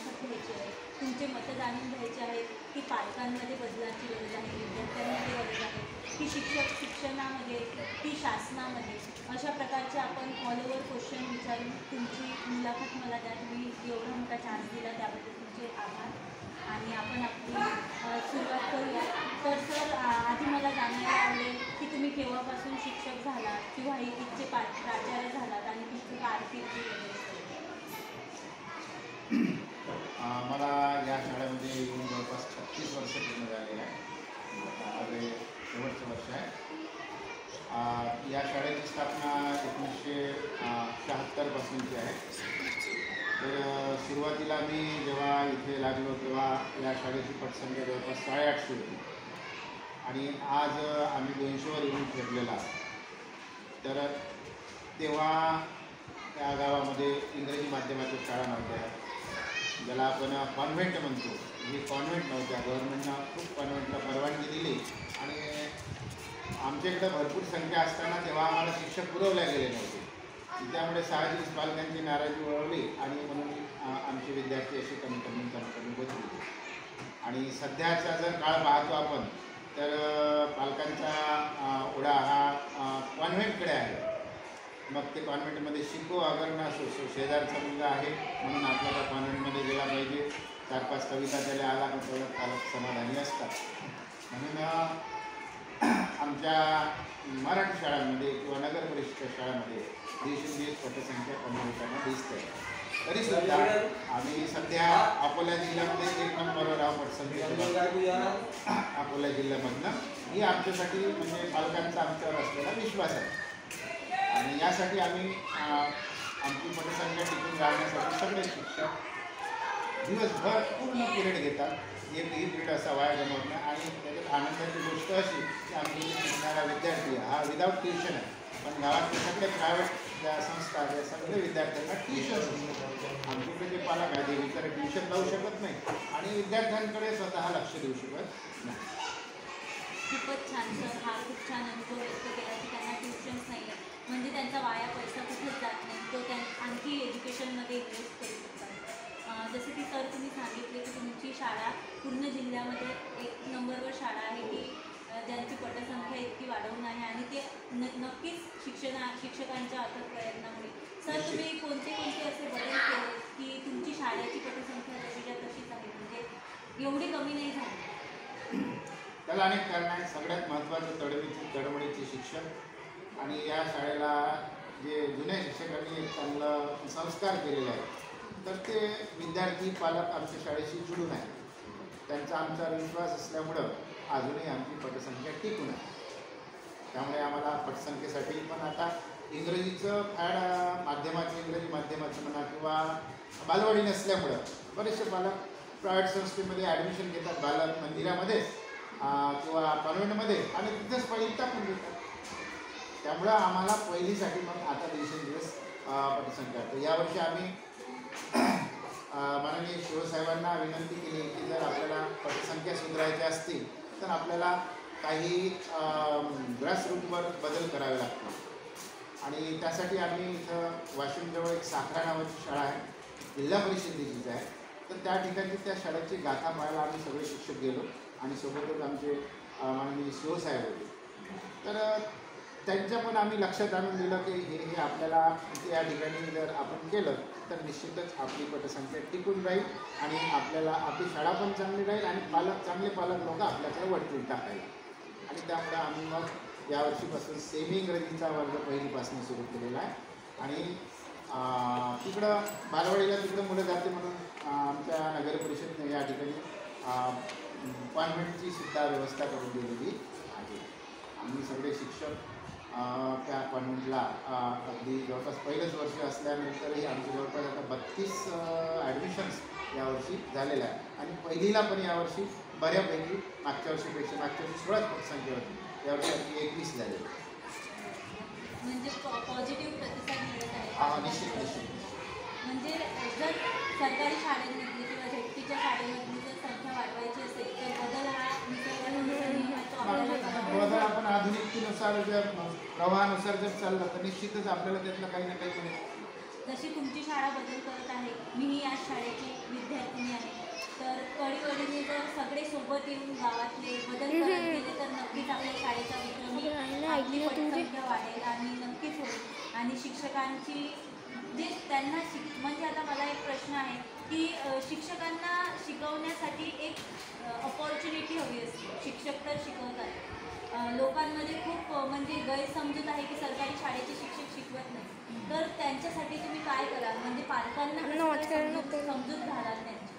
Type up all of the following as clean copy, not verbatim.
मुलाखत घ्यायची आहे, तुमचे मतं जाणून घ्यायचे आहेत की पालकांमध्ये बदलाची गरज आहे, विद्यार्थ्यांमध्ये गरज आहे की शिक्षणामध्ये की शासनामध्ये, अशा प्रकारचे आपण ऑल ओव्हर क्वेश्चन विचारून तुमची मुलाखत मला द्या. तुम्ही एवढा मोठा चान्स दिला त्याबद्दल तुमचे आभार. आणि आपण आपली सुरुवात करूया. तर सर, आधी मला जाणायला आवडेल की तुम्ही केव्हापासून शिक्षक झालात किंवा इथचे प्राचार्य झालात आणि तुमची कारकिर्दी वगैरे. मला या शाळेमध्ये येऊन जवळपास 36 वर्ष पूर्ण झालेलं आहे. आता शेवटचं वर्ष आहे. या शाळेची स्थापना 1976 पासूनची आहे. तर सुरुवातीला मी जेव्हा इथे लागलो तेव्हा या शाळेची पटसंख्या जवळपास 850 होती आणि आज आम्ही 200वर येऊन ठेवलेला. तर तेव्हा त्या गावामध्ये इंग्रजी माध्यमाच्या शाळा नव्हत्या, ज्याला आपण कॉन्व्हेंट म्हणतो. ही कॉन्व्हेंट नव्हत्या. गव्हर्नमेंटनं खूप कॉन्व्हेंटला परवानगी दिली आणि आमच्याकडं भरपूर संख्या असताना तेव्हा आम्हाला शिक्षक पुरवल्या गेले नव्हते. त्यामुळे साहजिक पालकांची नाराजी वळवली आणि म्हणून आमचे विद्यार्थी असे कमी होत गेले. आणि सध्याचा जर काळ पाहतो आपण तर पालकांचा ओढा हा कॉन्व्हेंटकडे आहे. मग ते कॉन्व्हेंटमध्ये शिको अगर ना असो, शेजारचा मुलगा आहे म्हणून आपल्याला कॉन्व्हेंटमध्ये गेला पाहिजे. 4-5 कविता त्याला आला पण तेवढं पालक समाधानी असतात. म्हणून आमच्या मराठी शाळांमध्ये किंवा नगर परिषद शाळांमध्ये दिवसेंदिवस पटसंख्या कमी होताना दिसते. तरीसुद्धा आम्ही सध्या अकोला जिल्ह्यामध्ये 1 नंबरवर आहोत पटसंख्या. अकोला जिल्ह्यामधनं ही आमच्यासाठी म्हणजे पालकांचा आमच्यावर असलेला विश्वास आहे आणि यासाठी आम्ही आमची पटसंख्या टिकून राहण्यासाठी सगळे शिक्षक दिवसभर पूर्ण पिरियड घेतात. एकही पिरियड असा वाया गमवत नाही. आणि त्याच्यात आनंदाची गोष्ट अशी की आमची शिकणारा विद्यार्थी हा विदाऊट ट्युशन आहे, पण गावातले सगळे प्रायव्हेट ज्या संस्था या सगळे विद्यार्थ्यांना ट्युशन असतात. आमच्याकडे जे पालक आहे ते विचार ट्युशन लावू शकत नाही आणि विद्यार्थ्यांकडे स्वतः लक्ष देऊ शकत नाही. खूपच छान सर, हा खूप छान अनुभव व्यक्त केला की त्यांना ट्युशन्स नाही आहे, म्हणजे त्यांचा वाया पैसा कुठेच जात नाही, तो आणखी एज्युकेशनमध्ये इन्व्हेस्ट करू शकतात. जसं की सर तुम्ही सांगितले की तुमची शाळा पूर्ण जिल्ह्यामध्ये 1 नंबरवर शाळा आहे की ज्यांची पटसंख्या इतकी वाढवून आहे आणि ते नक्कीच शिक्षकांच्या अथक प्रयत्नामुळे. सर, तुम्ही कोणते असे बदल केले की तुमची शाळेची पटसंख्या जशीच्या तशीच आहे, म्हणजे एवढी कमी नाही झाली? त्याला अनेक कारण आहेत. सगळ्यात महत्त्वाचं तडमडीचे शिक्षक आणि या शाळेला जे जुन्या शिक्षकांनी एक चांगलं संस्कार केलेले आहे, तर ते विद्यार्थी पालक आमच्या शाळेशी जुळून आहे. त्यांचा आमच्यावर विश्वास असल्यामुळं अजूनही आमची पटसंख्या टिकून आहे. त्यामुळे आम्हाला पटसंख्येसाठी पण आता इंग्रजीचं फॅड इंग्रजी माध्यमाचं म्हणा किंवा बालवाडी नसल्यामुळं बरेचसे पालक प्रायव्हेट संस्थेमध्ये ॲडमिशन घेतात, बालक मंदिरामध्ये किंवा कॉन्व्हेंटमध्ये आणि तिथंच पहिली टाकून देतात. त्यामुळं आम्हाला पहिलीसाठी मग आता दिवसेंदिवस पटसंख्या. तर यावर्षी आम्ही माननीय शिवसाहेबांना विनंती केली की जर आपल्याला पटसंख्या सुधारायच्या असतील तर आपल्याला काही ग्रासरूटवर बदल करावे लागतात. आणि त्यासाठी आम्ही इथं वाशिमजवळ एक साखरा नावाची शाळा आहे, जिल्हा परिषदेचीच आहे. तर त्या ठिकाणी त्या शाळेची गाथा पाहायला आम्ही सगळे शिक्षक गेलो आणि सोबतच आमचे माननीय शिवसाहेब होते. तर त्यांच्या पण आम्ही लक्षात आणून दिलं की हे आपल्याला या ठिकाणी जर आपण केलं तर निश्चितच आपली पटसंख्या टिकून राहील आणि आपल्याला आपली शाळा पण चांगली राहील आणि चांगले पालक लोक आपल्याकडे वळतील टाकायला. आणि त्यामुळे आम्ही मग यावर्षीपासून सेमी इंग्रजीचा वर्ग पहिलीपासून सुरू केलेला आहे. आणि तिकडं बालवाडीला तिकडं मुलं जाते म्हणून आमच्या नगर परिषदेने या ठिकाणी कॉन्व्हेंटची सुद्धा व्यवस्था करून दिलेली आहे. आम्ही सगळे शिक्षक त्या कॉन्व्हेंटला अगदी जवळपास पहिलंच वर्ष असल्यानंतरही आमचे जवळपास आता 32 ॲडमिशन्स यावर्षी झालेल्या आहे. आणि पहिलीला पण यावर्षी बऱ्यापैकी मागच्या वर्षी 16च पटसंख्या होती, यावर्षी अगदी 21 झालेली. म्हणजे पॉझिटिव्ह प्रतिसाद मिळत आहे. निश्चित. म्हणजे जर सरकारी शाळेमधली किंवा झेडपीच्या शाळेमधली जर संख्या वाढवायची असेल तर बदल हा बदल आपण आधुनिकतेनुसार जर प्रवाहानुसार जर चाललं तर निश्चितच आपल्याला त्यातलं काही ना काही मिळेल. जशी तुमची शाळा बदल करत आहे, मीही या शाळेची विद्यार्थिनी आहे. तर कळीवळीने जर सगळे सोबत येऊन गावातले बदल करत गेले तर नक्कीच आपल्या शाळेचा विक्रमी आपली पटसंख्या वाढेल आणि नक्कीच होईल. आणि शिक्षकांची जे त्यांना म्हणजे आता मला एक प्रश्न आहे की शिक्षकांना शिकवण्यासाठी एक अपॉर्च्युनिटी हवी असते. शिक्षक तर शिकवतात, लोकांमध्ये खूप म्हणजे गैरसमजूत आहे की सरकारी शाळेचे शिक्षक शिकवत नाही. तर त्यांच्यासाठी तुम्ही काय कराल, म्हणजे पालकांना समजूत घालाल त्यांची?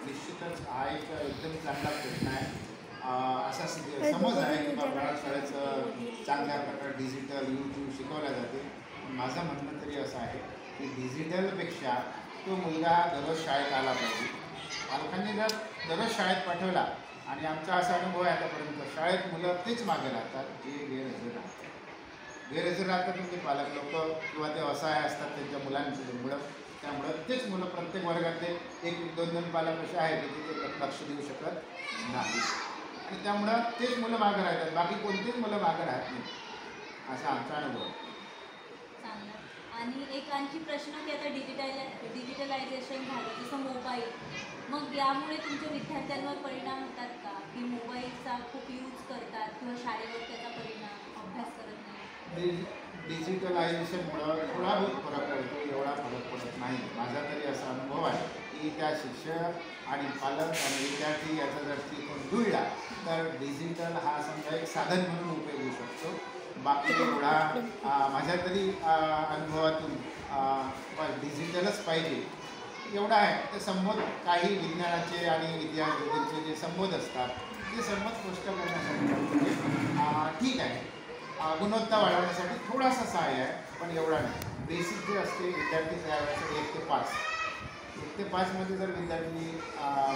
निश्चितच हा एक एकदम चांगला प्रश्न आहे. असा समज आहे की मराठी शाळेचं चांगल्या प्रकारे डिजिटल यूट्यूब शिकवल्या जाते. माझं म्हणणं तरी असं आहे की डिजिटलपेक्षा तो मुलगा दररोज शाळेत आला पाहिजे. पालकांनी जर दररोज शाळेत पाठवला, आणि आमचा असा अनुभव आहे आतापर्यंत, शाळेत मुलं तेच मागे राहतात जे गैरहजर राहतात. गैरहजर राहतात म्हणजे पालक लोक किंवा ते असहाय असतात त्यांच्या मुलांमुळं. त्यामुळं तेच मुलं प्रत्येक वर्गातले एक दोन दोन पालक असे आहेत की ते लक्ष देऊ शकत नाही, आणि त्यामुळं तेच मुलं मागं राहतात, बाकी कोणतीच मुलं मागं राहत नाही. असा आमचा अनुभव. चांगलं. आणि एक आणखी प्रश्न की आता डिजिटलायझेशन झालं, जसं मोबाईल, मग यामुळे तुमच्या विद्यार्थ्यांवर परिणाम होतात का, की मोबाईलचा खूप यूज करतात किंवा शाळेवर त्याचा परिणाम, अभ्यास करत नाही? डिजिटलायझेशनमुळं थोडा बहुत फरक पडतो, एवढा फरक पडत नाही. माझा तरी असा अनुभव आहे की त्या शिक्षक आणि पालक आणि विद्यार्थी याचा जर त्रिकोण जुळला तर डिजिटल हा समजा एक साधन म्हणून उपयोग होऊ शकतो. बाकी एवढा माझ्या तरी अनुभवातून डिजिटलच पाहिजे एवढा आहे. ते संबोध काही विज्ञानाचे आणि इतिहासाचे जे संबोध असतात ते संबोध स्पष्ट करण्यासाठी ठीक आहे, गुणवत्ता वाढवण्यासाठी थोडासा सहाय्य आहे, पण एवढा नाही. बेसिक जे असते विद्यार्थी तयार 1 ते 5, 1 ते 5मध्ये जर विद्यार्थी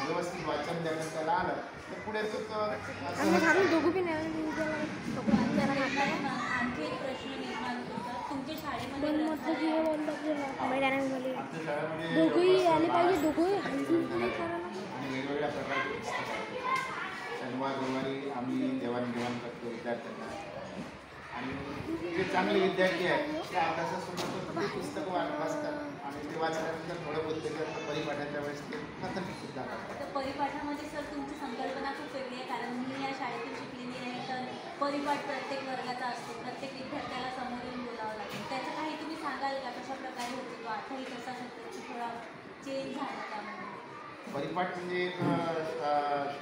व्यवस्थित वाचन देण्यात त्याला आलं तर पुढे तो आणखी एक प्रश्न निर्माण होता तुमच्या शाळेमध्ये आमच्या शाळेमध्ये आणि वेगवेगळ्या प्रकारचे पुस्तकं आहेत. शनिवार रविवारी आम्ही देवाणघेवाण करतो विद्यार्थ्यांना, आणि जे चांगले विद्यार्थी आहेत त्या अभ्यासासोबत ते पुस्तकं वाचतात, आणि ते वाचल्यानंतर थोडं बहुत त्याच्यात परिपाठाच्या वेळेस ते सुद्धा करतात. तर परिपाठामध्ये सर तुमची संकल्पना खूप वेगळी आहे, कारण मी या शाळेतून शिकलेली आहे. तर परिपाठ प्रत्येक वर्गाचा असतो, प्रत्येक विद्यार्थ्याला समोर येऊन बोलावं लागेल. त्याचं काही तुम्ही सांगाल का, कशा प्रकारे होतो तो आताही तसा थोडा चेंज झाला त्यामध्ये? परिपाठ म्हणजे एक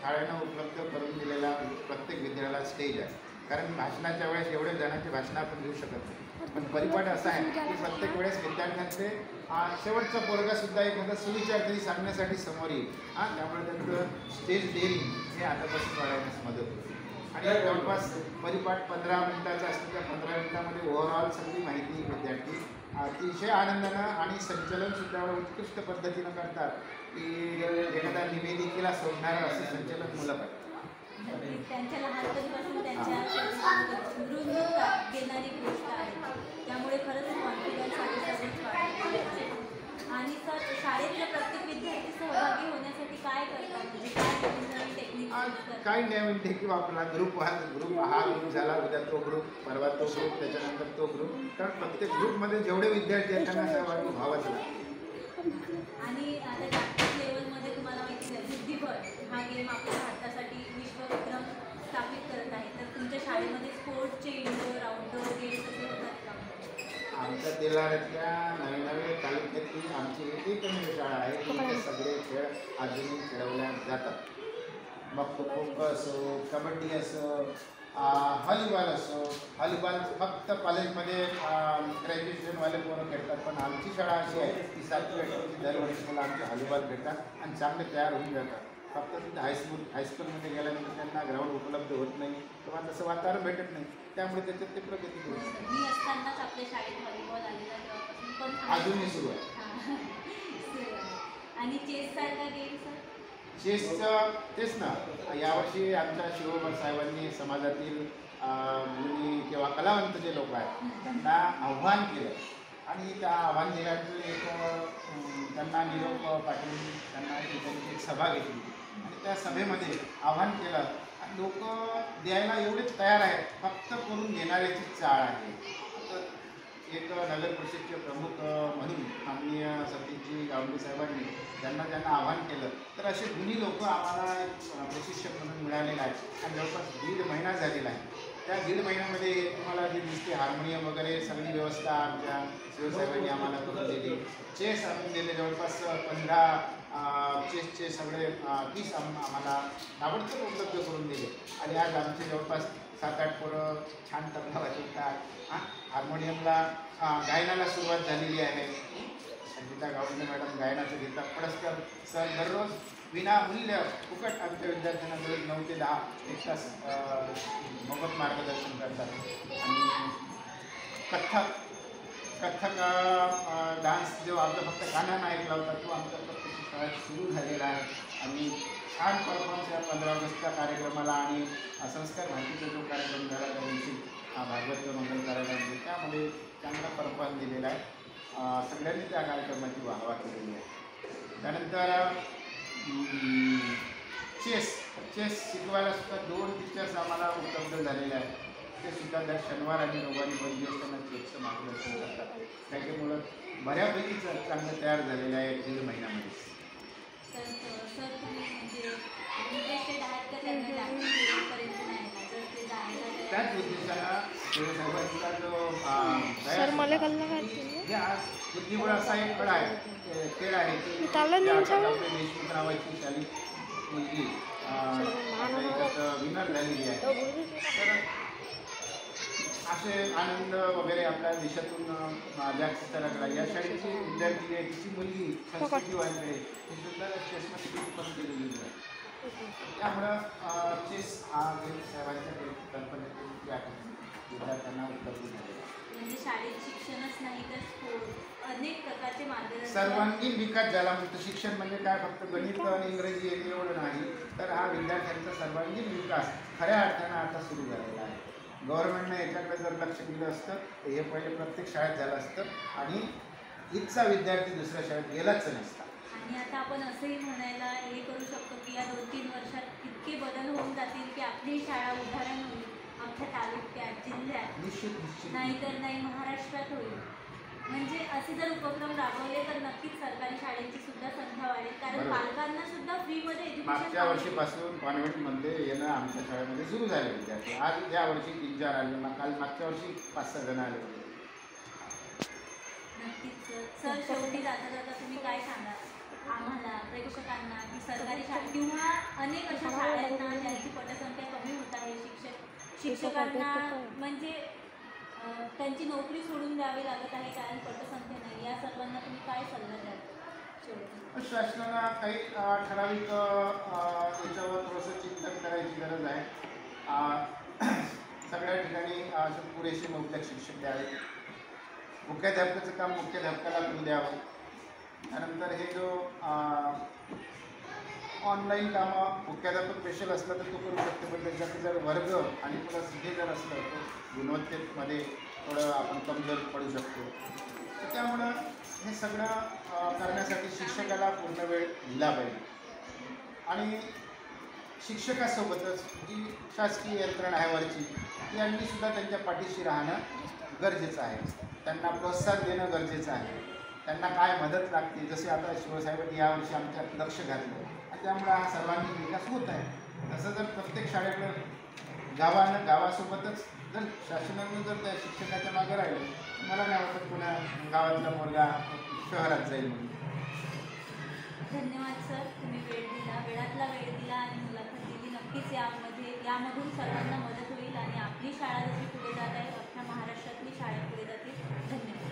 शाळेनं उपलब्ध करून दिलेला प्रत्येक विद्यार्थ्याला स्टेज आहे. कारण भाषणाच्या वेळेस एवढ्या जणांची भाषणं आपण घेऊ शकत नाही, पण परिपाठ असा आहे की प्रत्येक वेळेस विद्यार्थ्यांचे शेवटचा पोरगासुद्धा एखादा सुविचार तरी सांगण्यासाठी समोर येईल. त्यामुळे त्यांचं स्टेज डेअरिंग हे आतापासून वाढवण्यास मदत होते. आणि जवळपास परिपाठ 15 मिनिटाचा असतो. त्या 15 मिनिटामध्ये ओव्हरऑल सगळी माहिती विद्यार्थी अतिशय आनंदानं आणि संचलनसुद्धा एवढं उत्कृष्ट पद्धतीनं करतात की एखाद्या निवेदिकेला सोडणारं असं संचलन मुलं करतात. त्यांच्या लहानपणीपासून त्यांच्या घेणारी गोष्ट आहे, त्यामुळे खरंच कॉन्फिडन्स वाढतो. आणि सर शाळेतल्या प्रत्येक विद्यार्थी सहभागी होण्यासाठी काय करतात, म्हणजे काय नवीन टेक्निक? काही नवीन टेक्निक वापरला. ग्रुप हा ग्रुप झाला, उद्या तो ग्रुप, परवा तो ग्रुप, त्याच्यानंतर तो ग्रुप. कारण प्रत्येक ग्रुपमध्ये जेवढे विद्यार्थी आहेत त्यांना सहभागी व्हावंच लागतं. आणि आता जागतिक लेवलमध्ये तुम्हाला माहिती आहे बुद्धिबळ हा गेम आपल्या भारतासाठी विश्वविक्रम स्थापित करत आहे. तर तुमच्या शाळेमध्ये स्पोर्ट्सचे इनडोअर आउटडोअर गेम्स असे होतात का? आमच्या तेलाऱ्यातल्या नवे तालुक्यातली आमची एकमेव शाळा आहे की इथे सगळे खेळ आधुनिक खेळवल्या जातात. मग खो खो असो, कबड्डी असो, व्हॉलीबॉल असो. व्हॉलीबॉल फक्त कॉलेजमध्ये ग्रॅज्युएशनवाले पोरं खेळतात, पण आमची शाळा अशी आहे की 7वी 8वी दरवर्षी मुलं आमचे व्हॉलीबॉल खेळतात आणि चांगले तयार होऊन जातात. फक्त तिथे हायस्कूलमध्ये गेल्यानंतर त्यांना ग्राउंड उपलब्ध होत नाही किंवा तसं वातावरण भेटत नाही, त्यामुळे त्याच्यात ते प्रगती होत नाही. मी असतानाच आपल्या शाळेत व्हॉलीबॉल आलेला तेव्हापासून पण अजूनही सुरू आहे. आणि चेस सारखा गेम सर? चेसचं तेच ना, यावर्षी आमच्या शिवकुमार साहेबांनी समाजातील मुली किंवा कलावंत जे लोक आहेत त्यांना आव्हान केलं, आणि त्या आव्हान दिल्याचं एक त्यांना निरोप पाठवून त्यांना एक सभा घेतली, आणि त्या सभेमध्ये आव्हान केलं, आणि लोक द्यायला एवढेच तयार आहेत, फक्त करून घेणाऱ्याची चाळ आहे. तर एक नगर परिषदचे प्रमुख म्हणून माननीय सतीशजी गावंडे साहेबांनी ज्यांना आव्हान केलं, तर असे गुणी लोक आम्हाला एक प्रशिक्षक म्हणून मिळालेले आहेत आणि जवळपास 1.5 महिना झालेला आहे. त्या 1.5 महिन्यामध्ये तुम्हाला जी दिसते हार्मोनियम वगैरे सगळी व्यवस्था आमच्या शिवसाहेबांनी आम्हाला करून दिली. चेस आणून दिले, जवळपास 15 चेसचे सगळे 30 आम्हाला ताबडतोब उपलब्ध करून दिले आणि आज आमचे जवळपास 7-8 पोरं छान तबला वाजवतात. हार्मोनियमला गायनाला सुरुवात झालेली आहे. संगीता गावंडे मॅडम गायनाचं घेतात. पडसकर सर दररोज विनामूल्य फुकट आमच्या विद्यार्थ्यांना दररोज 9 ते 10 एक तास मोफत मार्गदर्शन करतात. आणि कथ्थक डान्स जो आपला फक्त कानानं ऐकला होता तो आमच्या प्रत्यक्ष शाळेत सुरू झालेला आहे आणि छान परफॉर्मन्स या 15 ऑगस्टच्या कार्यक्रमाला आणि संस्कार भारतीचा जो कार्यक्रम झाला त्या दिवशी भागवत मंगल कार्यक्रम त्यामध्ये चांगला परफॉर्मन्स दिलेला आहे. सगळ्यांनी त्या कार्यक्रमाची वाहवा केलेली आहे. त्यानंतर चेस शिकवायला सुद्धा 2 टीचर्स आम्हाला उपलब्ध झालेले आहेत. ते सुद्धा दर शनिवार आणि रविवारी बंदी असताना चेसचं मार्गदर्शन करतात. काही मुलं बऱ्यापैकी चांगलं तयार झालेलं आहे 1.5 महिन्यामध्ये. सर तुम्ही म्हणजे इंटरेस्टेड आहात का त्यांना जागतिकपर्यंत नाही जर ते जायला त्याच उद्देशानं शिवसाहेबांचा जो बुद्धिबळ असा एक खेळ आहे की देशमुख नावाची शाली मुलगी विनर झालेली आहे. तर असे आनंद वगैरे आपल्या देशातून जास्त लागला. या शाळेची विद्यार्थी आहे तिची मुलगी संस्कृती वानकडे ही सुद्धा चेसमध्ये पण केलेली आहे. त्यामुळं चेस हा साहेबांच्या कल्पनेतून विद्यार्थ्यांना उपलब्ध झालेला आहे. म्हणजे शाळेत शिक्षणच नाही तर अनेक प्रकारचे मार्गदर्शन सर्वांगीण विकास झाला. म्हणतो शिक्षण म्हणजे काय फक्त गणित आणि इंग्रजी एवढं नाही, तर हा विद्यार्थ्यांचा सर्वांगीण विकास खऱ्या अर्थानं आता सुरू झालेला आहे. गव्हर्नमेंटनं याच्याकडे जर लक्ष दिलं असतं तर हे पहिले प्रत्येक शाळेत झालं असतं आणि इथचा विद्यार्थी दुसऱ्या शाळेत गेलाच नसता. आणि आता आपण असंही म्हणायला हे करू शकतो की या 2-3 वर्षात इतके बदल होऊन जातील की आपली शाळा उदाहरण होईल आमच्या तालुक्यात, जिल्ह्यात, निश्चित नाहीतर नाही महाराष्ट्रात होईल. म्हणजे असे जर उपक्रम राबवले तर नक्कीच सरकारी शाळेची सुद्धा संख्या वाढेल. कारण पालकांना सुद्धा फ्रीमध्ये एज्युकेशन मागच्या वर्षीपासून कॉन्व्हेंटमध्ये येणं आमच्या शाळेमध्ये सुरू झाले विद्यार्थी. आज या वर्षी 3-4 आले, काल मागच्या वर्षी 5-6 जण आले होते. नक्कीच सर, शेवटी जाता जाता तुम्ही काय सांगाल आम्हाला प्रेक्षकांना की सरकारी शाळा किंवा अनेक अशा शाळांना ज्यांची पटसंख्या कमी होत आहे, शिक्षकांना म्हणजे त्यांची नोकरी सोडून द्यावी लागत आहे कारण पटसंख्या नाही, या सर्वांना तुम्ही काय सल्ला द्याल शेवटी? शासनाला काही ठराविक याच्यावर थोडंसं चिंतन करायची गरज आहे. सगळ्या ठिकाणी पुरेसे मुबलक शिक्षक द्यावे. मुख्याध्यापकाचं काम मुख्याध्यापकाला करू द्यावं. त्यानंतर हे जो ऑनलाईन कामं मुख्याध्यापक स्पेशल असलं तर तो करू शकतो, पण त्याच्यात जर वर्ग आणि प्लस हे जर असलं तर गुणवत्तेमध्ये थोडं आपण कमजोर पडू शकतो. तर त्यामुळं हे सगळं करण्यासाठी शिक्षकाला पूर्ण वेळ दिला पाहिजे. आणि शिक्षकासोबतच जी शासकीय यंत्रणा आहे वरची यांनीसुद्धा त्यांच्या पाठीशी राहणं गरजेचं आहे. त्यांना प्रोत्साहन देणं गरजेचं आहे. त्यांना काय मदत लागते, जसे आता शिवसाहेबांनी यावर्षी आमच्यात लक्ष घातलं आणि त्यामुळे हा सर्वांगीण विकास होत आहे. तसं जर प्रत्येक शाळेकडं गावासोबतच जर शासनानं जर त्या शिक्षकाच्या मागे राहिलं मला नाही वाटत पुन्हा गावातला मुलगा शहरात जाईल म्हणून. धन्यवाद सर, तुम्ही वेळातला वेळ दिला आणि मुलाखत दिली. नक्कीच यामधून सर्वांना मदत होईल आणि आपली शाळा जशी पुढे जात आहे अख्ख्या महाराष्ट्रातली शाळा पुढे जातील. धन्यवाद.